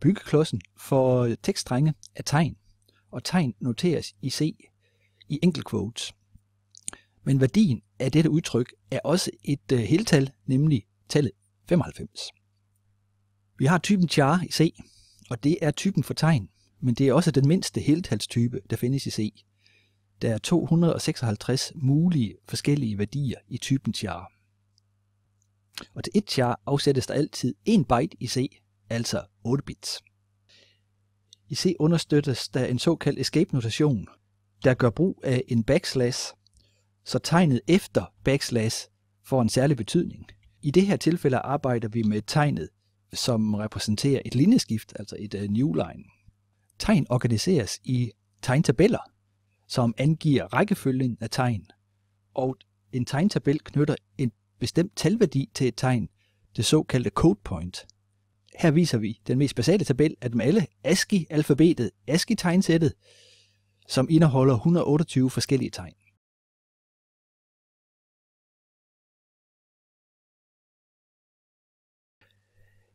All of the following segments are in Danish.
Byggeklodsen for tekststrenge er tegn, og tegn noteres i C i enkeltquotes. Men værdien af dette udtryk er også et heltal, nemlig tallet 95. Vi har typen char i C, og det er typen for tegn, men det er også den mindste heltalstype, der findes i C. Der er 256 mulige forskellige værdier i typen char. Og til et char afsættes der altid 1 byte i C, altså 8 bits. I C understøttes der en såkaldt escape-notation, der gør brug af en backslash, så tegnet efter backslash får en særlig betydning. I det her tilfælde arbejder vi med tegnet, som repræsenterer et linjeskift, altså et new line. Tegn organiseres i tegntabeller, som angiver rækkefølgen af tegn, og en tegntabel knytter en bestemt talværdi til et tegn, det såkaldte code point. Her viser vi den mest basale tabel af dem alle, ASCII-alfabetet, ASCII-tegnsættet, som indeholder 128 forskellige tegn.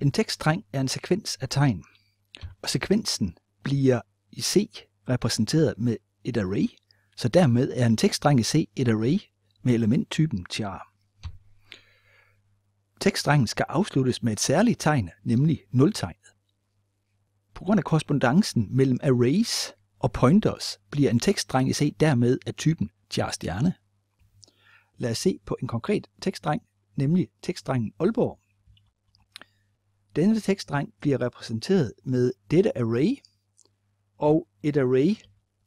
En tekststreng er en sekvens af tegn, og sekvensen bliver i C repræsenteret med et array, så dermed er en tekststreng i C et array med elementtypen char. Tekststrengen skal afsluttes med et særligt tegn, nemlig nultegnet. På grund af korrespondancen mellem arrays og pointers bliver en tekststreng i C dermed af typen char-stjerne. Lad os se på en konkret tekststreng, nemlig tekststrengen Aalborg. Denne tekststreng bliver repræsenteret med dette array, og et array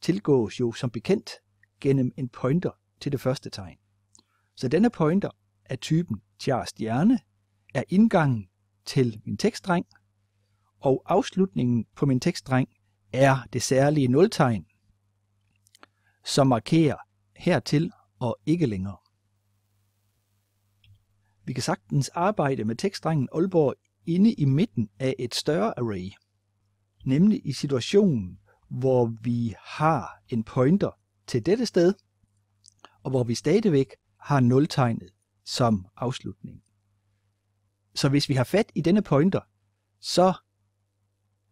tilgås jo som bekendt gennem en pointer til det første tegn. Så denne pointer af typen char-stjerne er indgangen til min tekststreng, og afslutningen på min tekststreng er det særlige nultegn, som markerer hertil og ikke længere. Vi kan sagtens arbejde med tekststrengen Aalborg inde i midten af et større array, nemlig i situationen, hvor vi har en pointer til dette sted, og hvor vi stadigvæk har nultegnet som afslutning. Så hvis vi har fat i denne pointer, så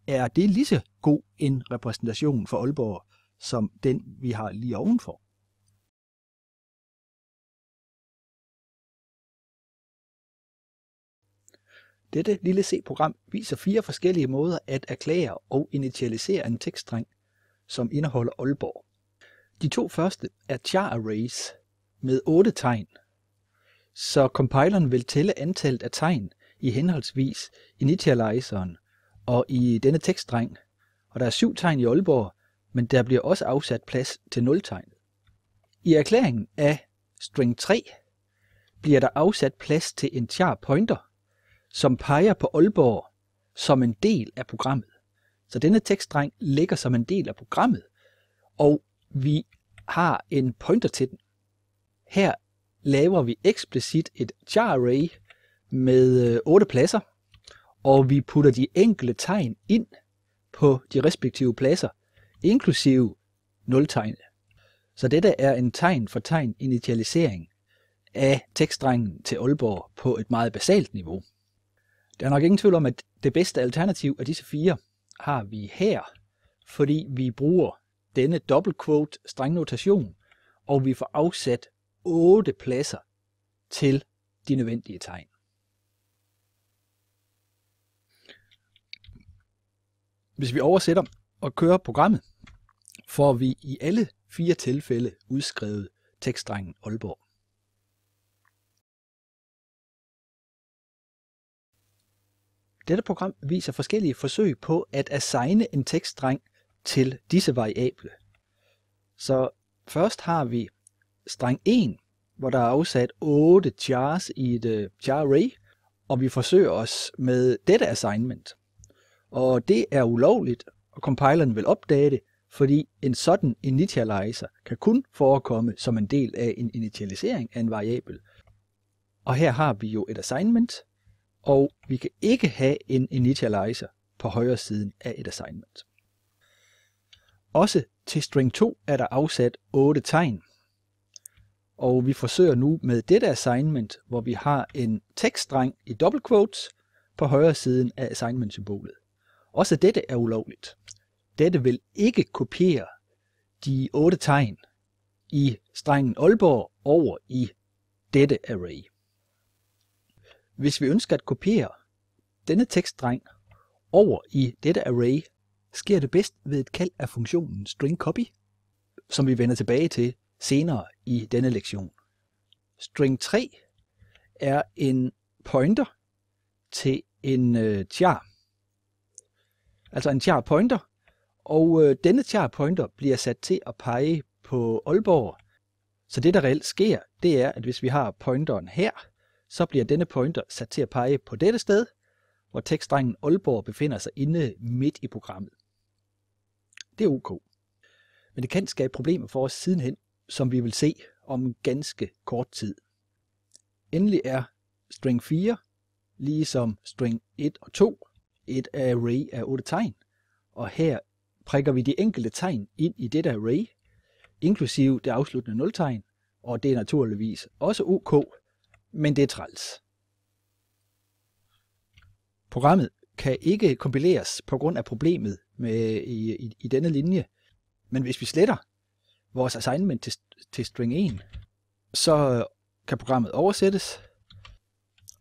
er det lige så god en repræsentation for Aalborg, som den vi har lige ovenfor. Dette lille C-program viser 4 forskellige måder at erklære og initialisere en tekststreng, som indeholder Aalborg. De 2 første er char-arrays med 8 tegn, så compileren vil tælle antallet af tegn i henholdsvis initializeren og i denne tekststreng, og der er 7 tegn i Aalborg, men der bliver også afsat plads til 0-tegnet. I erklæringen af string 3 bliver der afsat plads til en char pointer, som peger på Aalborg som en del af programmet. Så denne tekststreng ligger som en del af programmet, og vi har en pointer til den. Her laver vi eksplicit et char array med 8 pladser, og vi putter de enkelte tegn ind på de respektive pladser, inklusive 0-tegnet. Så dette er en tegn for tegn initialisering af tekststrengen til Aalborg på et meget basalt niveau. Der er nok ingen tvivl om, at det bedste alternativ af disse 4 har vi her, fordi vi bruger denne dobbeltquote strengnotation, og vi får afsat 8 pladser til de nødvendige tegn. Hvis vi oversætter og kører programmet, får vi i alle 4 tilfælde udskrevet tekststrengen Aalborg. Dette program viser forskellige forsøg på at assigne en tekststreng til disse variable. Så først har vi streng 1, hvor der er afsat 8 chars i et char array, og vi forsøger os med dette assignment. Og det er ulovligt, og compileren vil opdage det, fordi en sådan initializer kan kun forekomme som en del af en initialisering af en variabel. Og her har vi jo et assignment, og vi kan ikke have en initializer på højre siden af et assignment. Også til string 2 er der afsat 8 tegn, og vi forsøger nu med dette assignment, hvor vi har en tekststreng i double quotes på højre siden af assignment-symbolet. Også dette er ulovligt. Dette vil ikke kopiere de 8 tegn i strengen Aalborg over i dette array. Hvis vi ønsker at kopiere denne tekststreng over i dette array, sker det bedst ved et kald af funktionen string_copy, som vi vender tilbage til senere i denne lektion. String 3 er en pointer til en char. Altså en char pointer, og denne char pointer bliver sat til at pege på Aalborg. Så det der reelt sker, det er, at hvis vi har pointeren her, så bliver denne pointer sat til at pege på dette sted, hvor tekststrengen Aalborg befinder sig inde midt i programmet. Det er ok. Men det kan skabe problemer for os sidenhen, som vi vil se om ganske kort tid. Endelig er string 4, ligesom string 1 og 2, et array af 8 tegn, og her prikker vi de enkelte tegn ind i dette array, inklusive det afsluttende nultegn, og det er naturligvis også ok, men det er træls. Programmet kan ikke kompileres på grund af problemet i denne linje, men hvis vi sletter vores assignment til string 1, så kan programmet oversættes,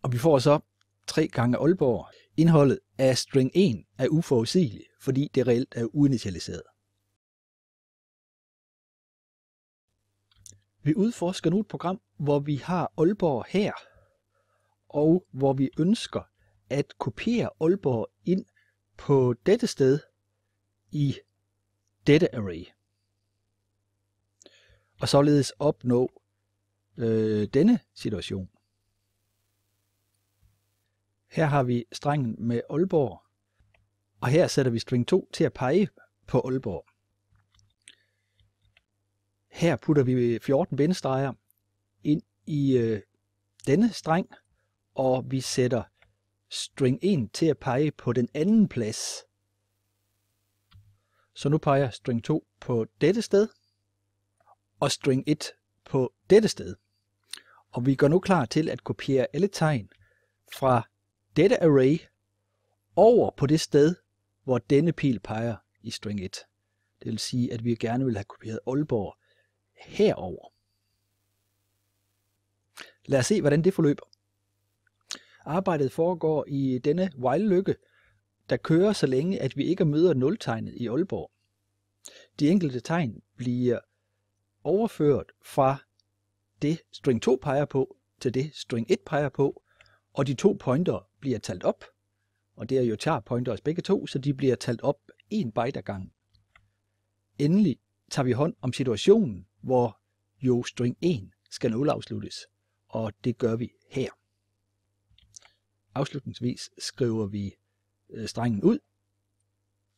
og vi får så 3 gange Aalborg. Indholdet af string 1 er uforudsigeligt, fordi det reelt er uinitialiseret. Vi udforsker nu et program, hvor vi har Aalborg her, og hvor vi ønsker at kopiere Aalborg ind på dette sted i dette array. Og således opnå denne situation. Her har vi strengen med Aalborg, og her sætter vi string 2 til at pege på Aalborg. Her putter vi 14 bindestreger ind i denne streng, og vi sætter string 1 til at pege på den anden plads. Så nu peger string 2 på dette sted, og string 1 på dette sted. Og vi går nu klar til at kopiere alle tegn fra dette array over på det sted, hvor denne pil peger i string 1. Det vil sige, at vi gerne vil have kopieret Aalborg herover. Lad os se, hvordan det forløber. Arbejdet foregår i denne while-lykke, der kører så længe, at vi ikke møder nultegnet i Aalborg. De enkelte tegn bliver overført fra det string 2 peger på til det string 1 peger på, og de 2 pointer bliver talt op, og det er jo char pointers begge to, så de bliver talt op 1 byte ad gangen. Endelig tager vi hånd om situationen, hvor jo string 1 skal nulafsluttes, og det gør vi her. Afslutningsvis skriver vi strengen ud,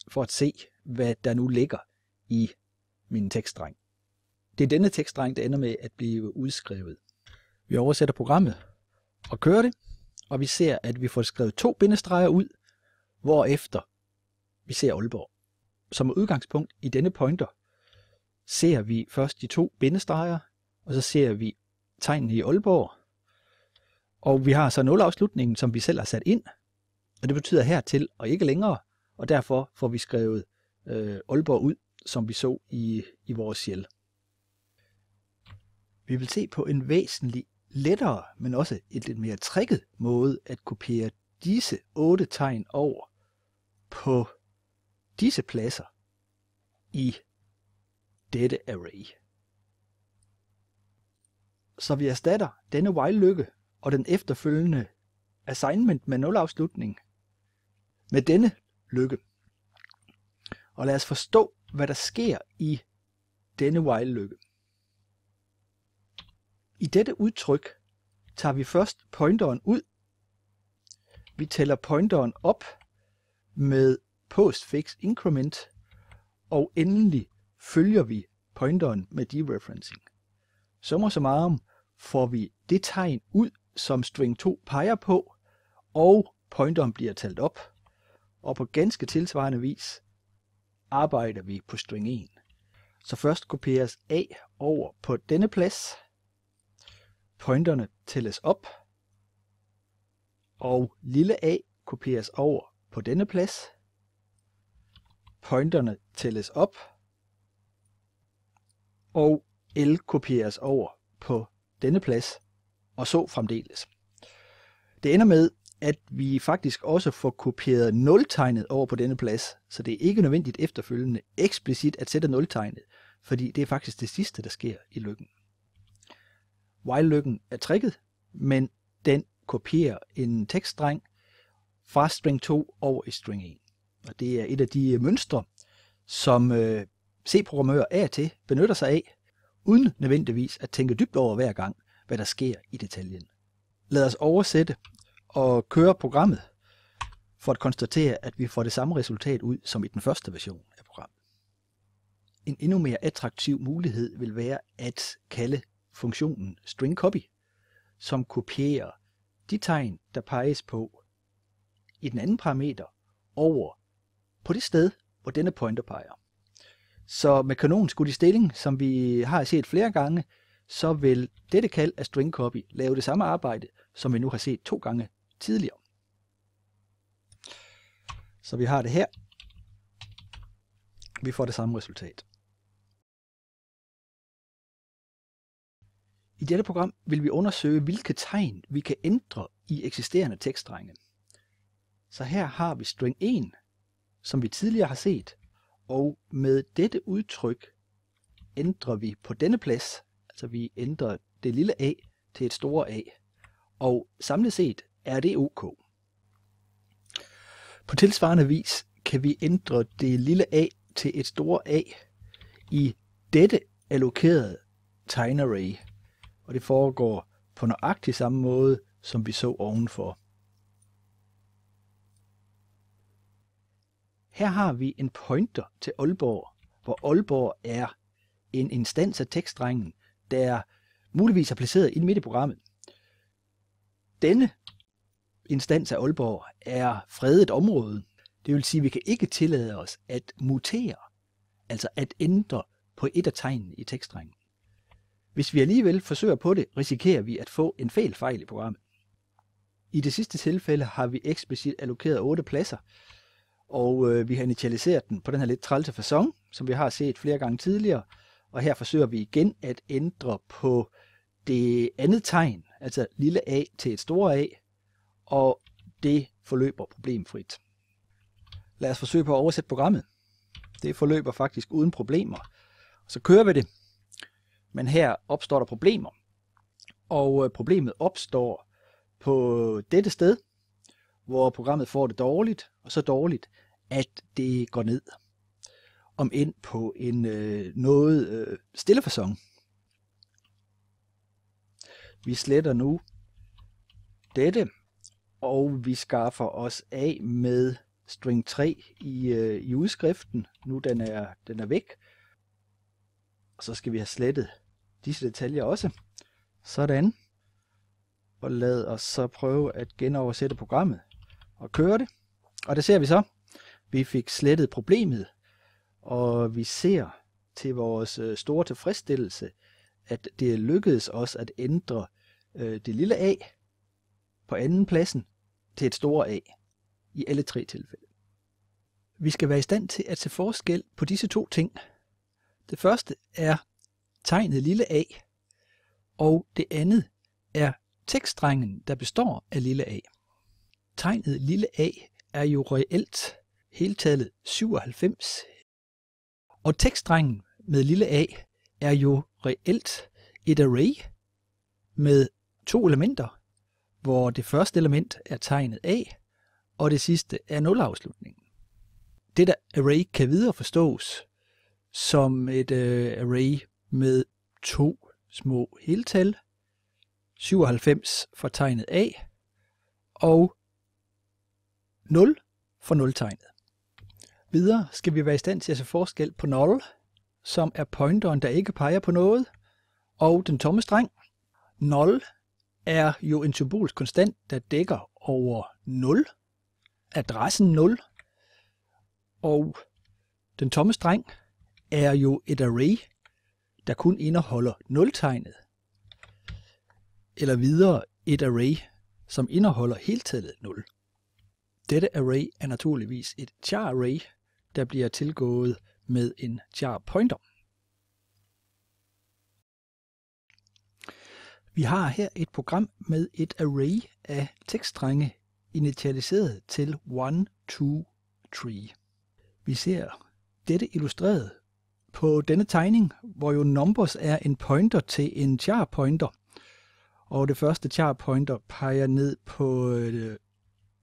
for at se, hvad der nu ligger i min tekststreng. Det er denne tekststreng, der ender med at blive udskrevet. Vi oversætter programmet og kører det, og vi ser, at vi får skrevet 2 bindestreger ud, hvorefter vi ser Aalborg. Som udgangspunkt i denne pointer ser vi først de 2 bindestreger, og så ser vi tegnene i Aalborg. Og vi har så nulafslutningen, som vi selv har sat ind, og det betyder hertil og ikke længere, og derfor får vi skrevet Aalborg ud, som vi så i vores shell. Vi vil se på en væsentlig lettere, men også et lidt mere tricket måde at kopiere disse 8 tegn over på disse pladser i dette array. Så vi erstatter denne while-lykke og den efterfølgende assignment med nulafslutning med denne lykke. Og lad os forstå, hvad der sker i denne while-lykke. I dette udtryk tager vi først pointeren ud. Vi tæller pointeren op med postfix increment, og endelig følger vi pointeren med dereferencing. Summa summarum får vi det tegn ud, som string 2 peger på, og pointeren bliver talt op. Og på ganske tilsvarende vis arbejder vi på string 1. Så først kopieres A over på denne plads. Pointerne tælles op, og lille a kopieres over på denne plads. pointerne tælles op, og L kopieres over på denne plads, og så fremdeles. Det ender med, at vi faktisk også får kopieret nultegnet over på denne plads, så det er ikke nødvendigt efterfølgende eksplicit at sætte nultegnet, fordi det er faktisk det sidste, der sker i lykken. While-lykken er tricket, men den kopierer en tekststreng fra string 2 over i string 1. Og det er et af de mønstre, som C-programmører af og til benytter sig af, uden nødvendigvis at tænke dybt over hver gang, hvad der sker i detaljen. Lad os oversætte og køre programmet for at konstatere, at vi får det samme resultat ud som i den første version af programmet. En endnu mere attraktiv mulighed vil være at kalde funktionen stringCopy, som kopierer de tegn, der peges på i den anden parameter over på det sted, hvor denne pointer peger. Så med kanonskud i stilling, som vi har set flere gange, så vil dette kald af stringCopy lave det samme arbejde, som vi nu har set 2 gange tidligere. Så vi har det her. Vi får det samme resultat. I dette program vil vi undersøge, hvilke tegn vi kan ændre i eksisterende tekststrenge. Så her har vi string 1, som vi tidligere har set, og med dette udtryk ændrer vi på denne plads, altså vi ændrer det lille a til et store A, og samlet set er det OK. På tilsvarende vis kan vi ændre det lille a til et store A i dette allokerede tegnarray, og det foregår på nøjagtig samme måde, som vi så ovenfor. Her har vi en pointer til Aalborg, hvor Aalborg er en instans af tekststrengen, der muligvis er placeret inde midt i programmet. Denne instans af Aalborg er fredet område. Det vil sige, at vi kan ikke tillade os at mutere, altså at ændre på et af tegnene i tekststrengen. Hvis vi alligevel forsøger på det, risikerer vi at få en fejl i programmet. I det sidste tilfælde har vi eksplicit allokeret 8 pladser, og vi har initialiseret den på den her lidt trælse facon, som vi har set flere gange tidligere. Og her forsøger vi igen at ændre på det andet tegn, altså lille a til et store A, og det forløber problemfrit. Lad os forsøge på at oversætte programmet. Det forløber faktisk uden problemer. Så kører vi det, men her opstår der problemer, og problemet opstår på dette sted, hvor programmet får det dårligt, og så dårligt, at det går ned. Om ind på en noget stille facon. Vi sletter nu dette, og vi skaffer os af med string 3 i udskriften. Nu den er væk. Og så skal vi have slettet disse detaljer også. Sådan. Og lad os så prøve at genoversætte programmet og køre det. Og det ser vi så. Vi fik slettet problemet, og vi ser til vores store tilfredsstillelse, at det lykkedes os at ændre det lille a på anden pladsen til et store A i alle 3 tilfælde. Vi skal være i stand til at se forskel på disse 2 ting. Det første er tegnet lille a, og det andet er tekststrengen, der består af lille a. Tegnet lille a er jo reelt heltallet 97, og tekststrengen med lille a er jo reelt et array med 2 elementer, hvor det første element er tegnet a, og det sidste er nulafslutningen. Dette array kan videre forstås som et array med 2 små heltal, 97 for tegnet a, og 0 for nultegnet. Videre skal vi være i stand til at se forskel på null, som er pointeren, der ikke peger på noget, og den tomme streng. Null er jo en symbolsk konstant, der dækker over 0, adressen 0, og den tomme streng er jo et array, der kun indeholder nultegnet, eller videre et array, som indeholder heltallet 0. Dette array er naturligvis et char array, der bliver tilgået med en char pointer. Vi har her et program med et array af tekststrenge initialiseret til 1, 2, 3. Vi ser dette illustreret på denne tegning, hvor jo numbers er en pointer til en char pointer. Og det første char pointer peger ned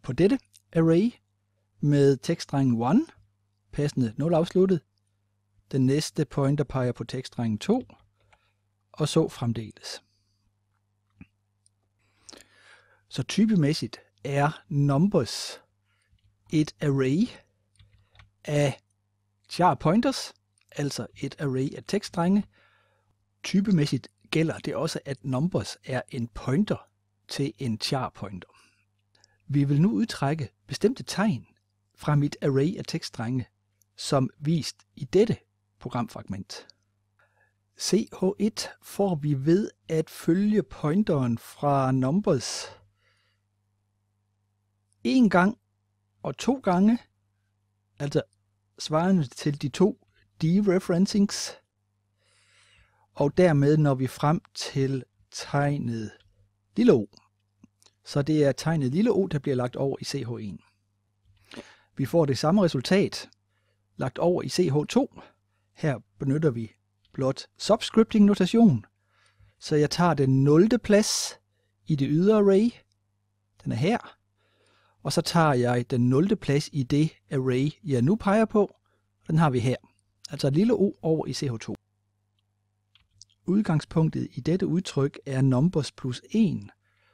på dette array med tekststrengen 1, passende 0 afsluttet. Den næste pointer peger på tekststrengen 2, og så fremdeles. Så typemæssigt er numbers et array af char pointers, altså et array af tekststrenge. Typemæssigt gælder det også, at numbers er en pointer til en char pointer. Vi vil nu udtrække bestemte tegn fra mit array af tekststrenge, som vist i dette programfragment. CH1 får vi ved at følge pointeren fra numbers 1 gang og 2 gange, altså svarende til de 2 dereferencings, og dermed når vi frem til tegnet lille o. Så det er tegnet lille o, der bliver lagt over i CH1. Vi får det samme resultat lagt over i CH2. Her benytter vi blot subscripting notation, så jeg tager den 0. plads i det ydre array. Den er her. Og så tager jeg den 0. plads i det array, jeg nu peger på. Den har vi her. Altså et lille o over i CH2. Udgangspunktet i dette udtryk er numbers plus 1,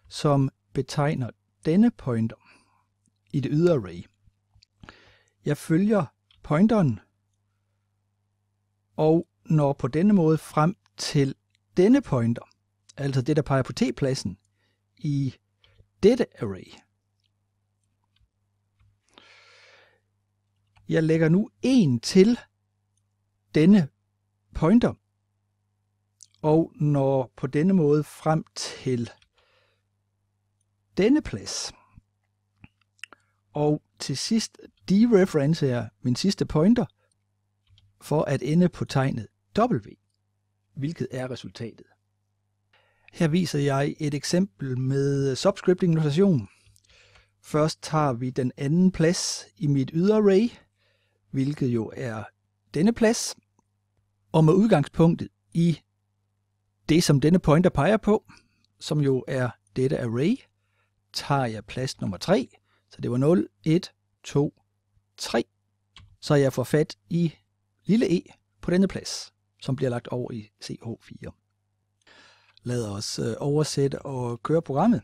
som betegner denne pointer i det ydre array. Jeg følger pointeren og når på denne måde frem til denne pointer, altså det, der peger på t-pladsen i dette array. Jeg lægger nu 1 til denne pointer, og når på denne måde frem til denne plads. Og til sidst dereferencer jeg min sidste pointer for at ende på tegnet W, hvilket er resultatet. Her viser jeg et eksempel med subscripting notation. Først tager vi den anden plads i mit ydre array, hvilket jo er denne plads, og med udgangspunktet i det, som denne pointer peger på, som jo er dette array, tager jeg plads nummer 3, så det var 0, 1, 2, 3, så jeg får fat i lille e på denne plads, som bliver lagt over i CH4. Lad os oversætte og køre programmet.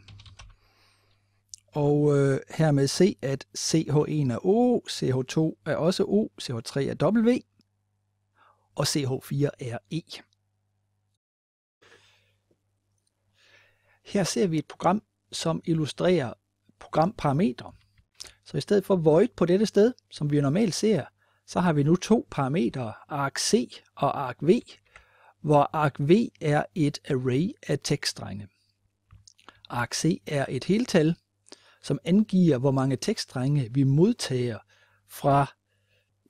Og hermed se, at CH1 er O, CH2 er også O, CH3 er W, og CH4 er E. Her ser vi et program, som illustrerer programparametre. Så i stedet for void på dette sted, som vi normalt ser, så har vi nu 2 parametre, argc og argv, hvor argv er et array af tekststrenge. Argc er et heltal, som angiver, hvor mange tekststrenge vi modtager fra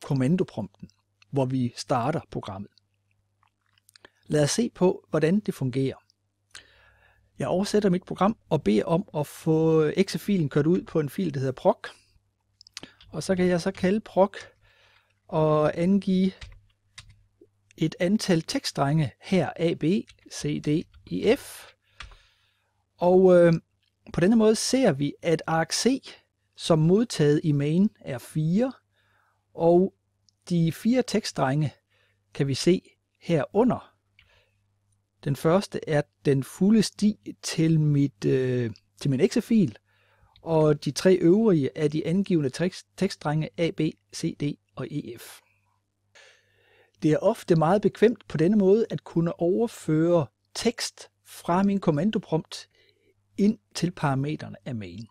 kommandoprompten, hvor vi starter programmet. Lad os se på, hvordan det fungerer. Jeg oversætter mit program og beder om at få exe-filen kørt ud på en fil, der hedder proc. Og så kan jeg så kalde proc og angive et antal tekststrenge her A, B, C, D, E, F. Og på denne måde ser vi, at argc som modtaget i main er 4, og de 4 tekststrenge kan vi se herunder. Den første er den fulde sti til min exe-fil, og de 3 øvrige er de angivne tekststrenge A, B, C, D og E, F. Det er ofte meget bekvemt på denne måde at kunne overføre tekst fra min kommandoprompt ind til parametrene af main.